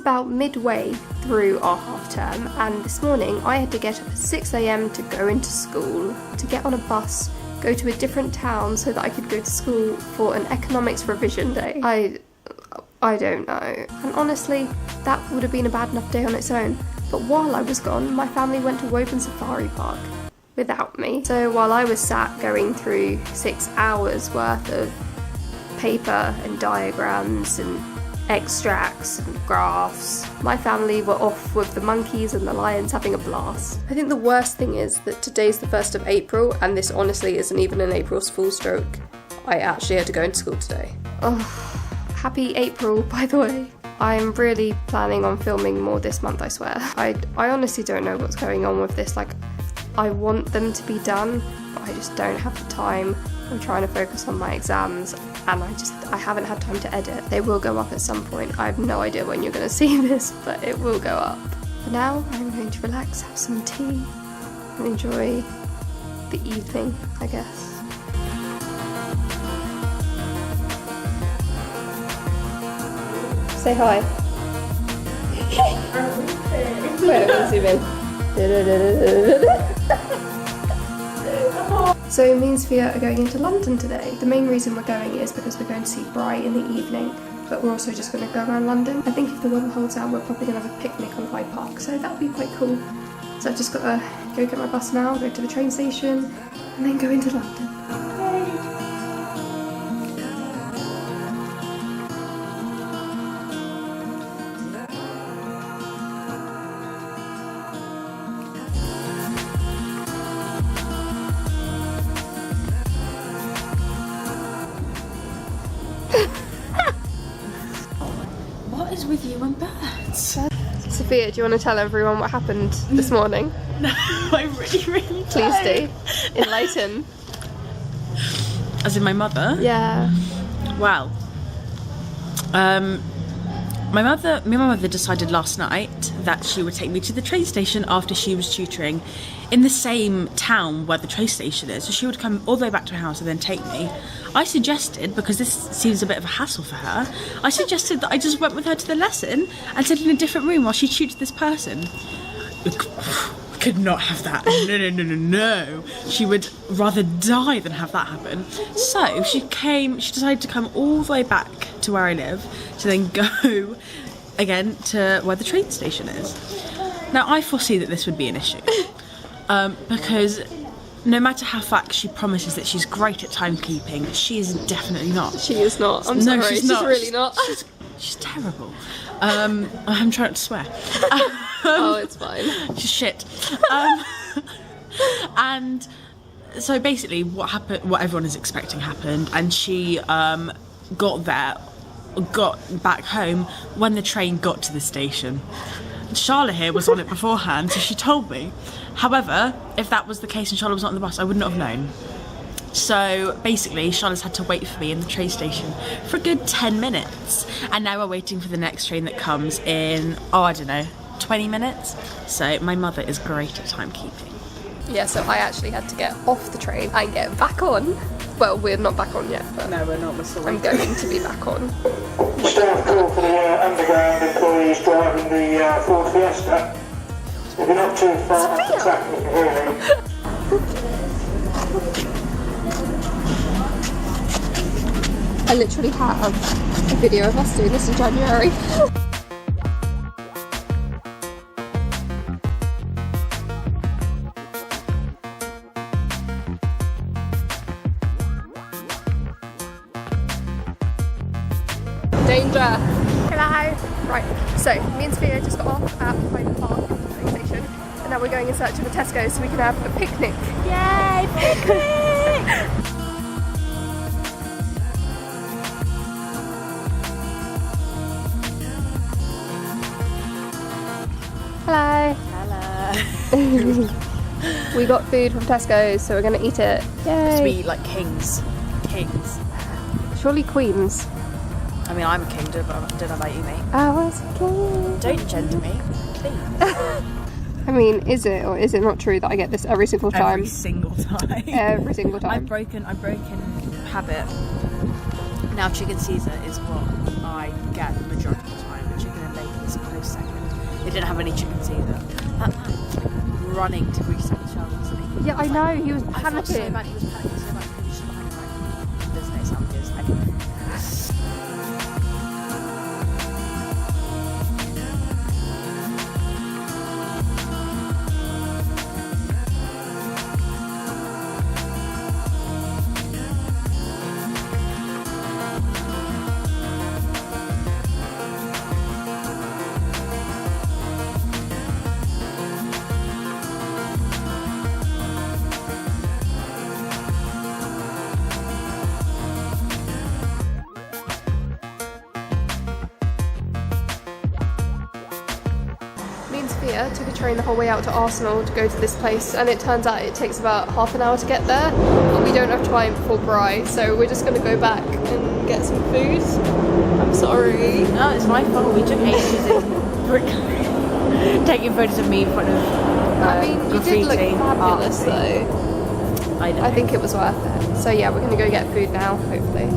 about midway through our half term, and this morning I had to get up at 6 a.m. to go into school, to get on a bus, go to a different town so that I could go to school for an economics revision day. I don't know. And honestly, that would have been a bad enough day on its own. But while I was gone, my family went to Woburn Safari Park without me. So while I was sat going through 6 hours worth of paper and diagrams and extracts and graphs, my family were off with the monkeys and the lions having a blast. I think the worst thing is that today's the 1st of April, and this honestly isn't even an April's Fool's joke. I actually had to go into school today. Oh, happy April, by the way. I'm really planning on filming more this month, I swear. I honestly don't know what's going on with this. Like, I want them to be done, but I just don't have the time. I'm trying to focus on my exams, and I haven't had time to edit. They will go up at some point. I have no idea when you're going to see this, but it will go up. For now, I'm going to relax, have some tea, and enjoy the evening, I guess. Say hi. Wait, let me zoom in. So me and Sophia are going into London today. The main reason we're going is because we're going to see Bry in the evening, but we're also just going to go around London. I think if the weather holds out, we're probably going to have a picnic on Hyde Park, so that'll be quite cool. So I've just got to go get my bus now, go to the train station, and then go into London. What is with you and birds? Sophia, do you want to tell everyone what happened this morning? No, I really Please do. Enlighten. As in my mother? Yeah. Well, my mother decided last night that she would take me to the train station after she was tutoring in the same town where the train station is. So she would come all the way back to her house and then take me. I suggested, because this seems a bit of a hassle for her, I suggested that I just went with her to the lesson and sat in a different room while she tutored this person. We could not have that. No. She would rather die than have that happen. So she decided to come all the way back to where I live to then go again to where the train station is. Now I foresee that this would be an issue because no matter how fast she promises that she's great at timekeeping, she is definitely not. She is not. I'm sorry. She's not. Really not. She's terrible. I'm trying not to swear. Oh, it's fine. She's shit. And so basically what everyone is expecting happened, and she got back home when the train got to the station. Charlotte here was on it beforehand, so she told me. However, if that was the case and Charlotte was not on the bus, I would not have known. So basically, Charlotte's had to wait for me in the train station for a good 10 minutes. And now we're waiting for the next train that comes in, 20 minutes. So my mother is great at timekeeping. Yeah, so I actually had to get off the train and get back on. Well, we're not back on yet, but no, we're not. We're still I'm going to be back on. Staff call for the underground employees driving the Ford Fiesta. If you're not too far off the track, you can hear me. I literally have a video of us doing this in January. Danger! Hello! Right, so me and Sophia just got off at Hyde Park train station, and now we're going in search of a Tesco so we can have a picnic. Yay, picnic! Hello! Hello. We got food from Tesco, so we're going to eat it. Yay! We eat like kings. Kings. Surely queens. I mean, I'm a king, don't know about you, mate. I was a king. Don't gender me, please. I mean, is it or is it not true that I get this every single time? Every single time. Every single time. I've broken habit. Now chicken Caesar is what I get the majority of the time. Chicken and bacon is close second. They didn't have any chickens either. That man was like running to reset the shelves, wasn't he? Yeah, I know, he was I felt so panicking. bad, he was panicking so much. He was just behind him like, there's no sandwiches. Anyway. Sophia took a train the whole way out to Arsenal to go to this place, and it turns out it takes about half an hour to get there, but we don't have time before Bry, so we're just going to go back and get some food. I'm sorry. No, it's my fault. We took ages in taking photos of me in front of I mean, you did look fabulous though. I know. I think it was worth it. So yeah, we're going to go get food now, hopefully.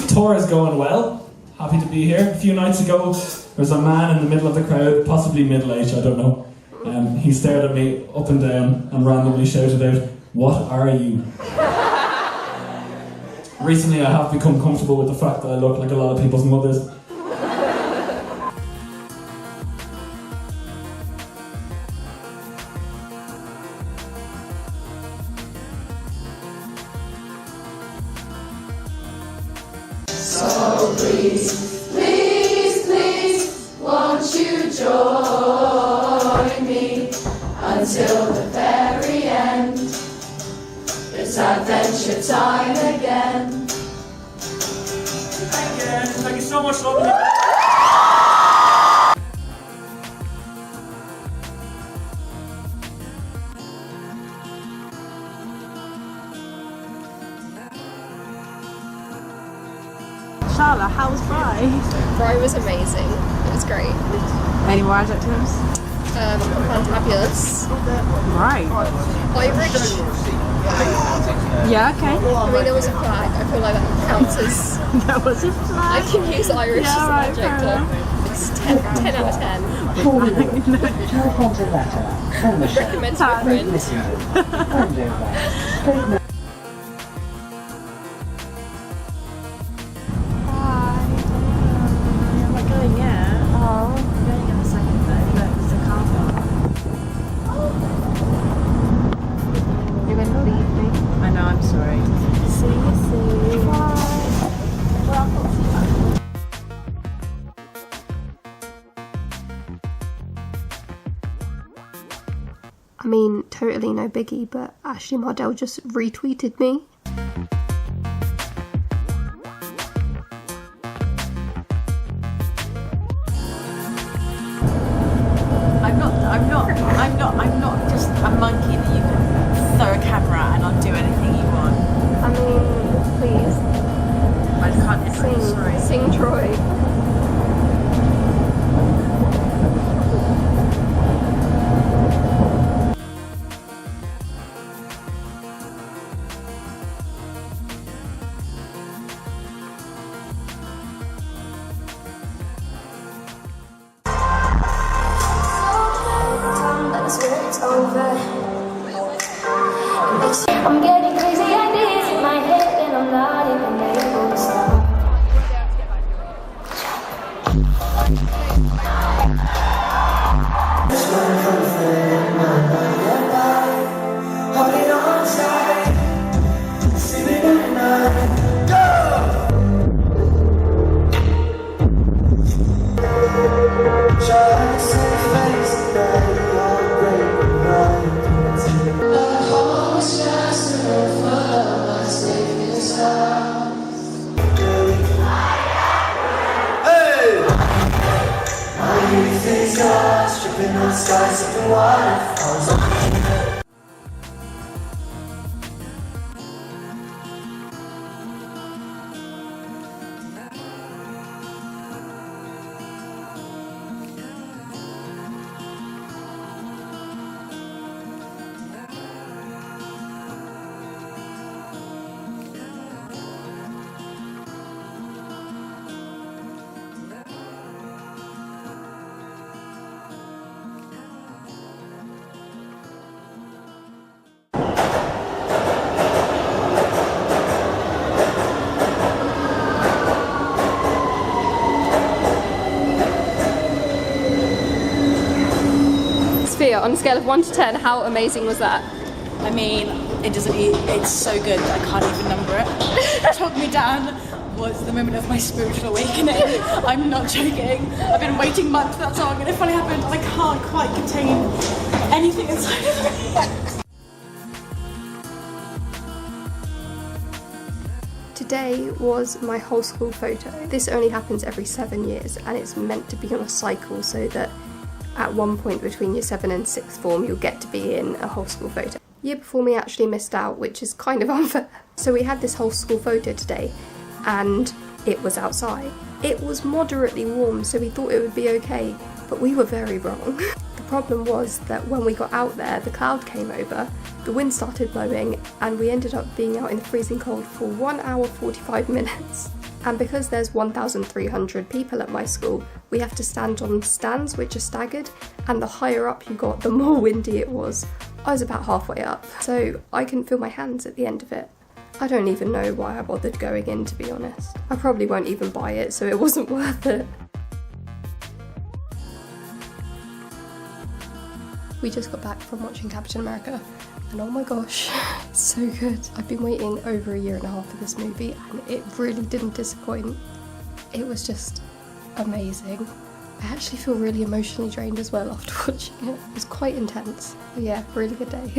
Tour is going well. Happy to be here. A few nights ago, there was a man in the middle of the crowd, possibly middle-aged, I don't know. He stared at me up and down and randomly shouted out, "What are you?" Recently, I have become comfortable with the fact that I look like a lot of people's mothers. So please, please, please, won't you join me until the very end? It's adventure time again. Thank you so much, lovely. Charlotte, how was Bry? Bry was amazing. It was great. Any more adjectives? Fantabulous. Right. Irish. Yeah, okay. I mean, there was a flag. I feel like that counts as... There was a I flag. can use Irish Yeah, as right, an fair adjective. It's 10 out of 10. Recommend to a friend. I'm not going yet. Oh. I'm going in a second though. Look, there's a car park. You're going to leave me. I know, I'm sorry. See you soon. Bye. I mean, totally no biggie, but Ashley Mardell just retweeted me. I'm not just a monkey that you can throw a camera at and I'll do anything you want. I mean, please. I just can't Sing Troye. I'm getting crazy ideas in my head and I'm not even able to stop. Sophia, on a scale of 1 to 10, how amazing was that? I mean, it's so good that I can't even number it. What took me down was the moment of my spiritual awakening. I'm not joking. I've been waiting months for that song, and it finally happened, and I can't quite contain anything inside of me. Today was my whole school photo. This only happens every 7 years, and it's meant to be on a cycle so that at one point between year 7 and 6th form you'll get to be in a whole school photo. Year before me actually missed out, which is kind of unfair. So we had this whole school photo today and it was outside. It was moderately warm, so we thought it would be okay, but we were very wrong. The problem was that when we got out there, the cloud came over, the wind started blowing, and we ended up being out in the freezing cold for 1 hour 45 minutes. And because there's 1,300 people at my school, we have to stand on stands which are staggered, and the higher up you got, the more windy it was. I was about halfway up, so I couldn't feel my hands at the end of it. I don't even know why I bothered going in, to be honest. I probably won't even buy it, so it wasn't worth it. We just got back from watching Captain America, and oh my gosh, it's so good. I've been waiting over 1.5 years for this movie, and it really didn't disappoint. It was just amazing. I actually feel really emotionally drained as well after watching it. It was quite intense. But yeah, really good day.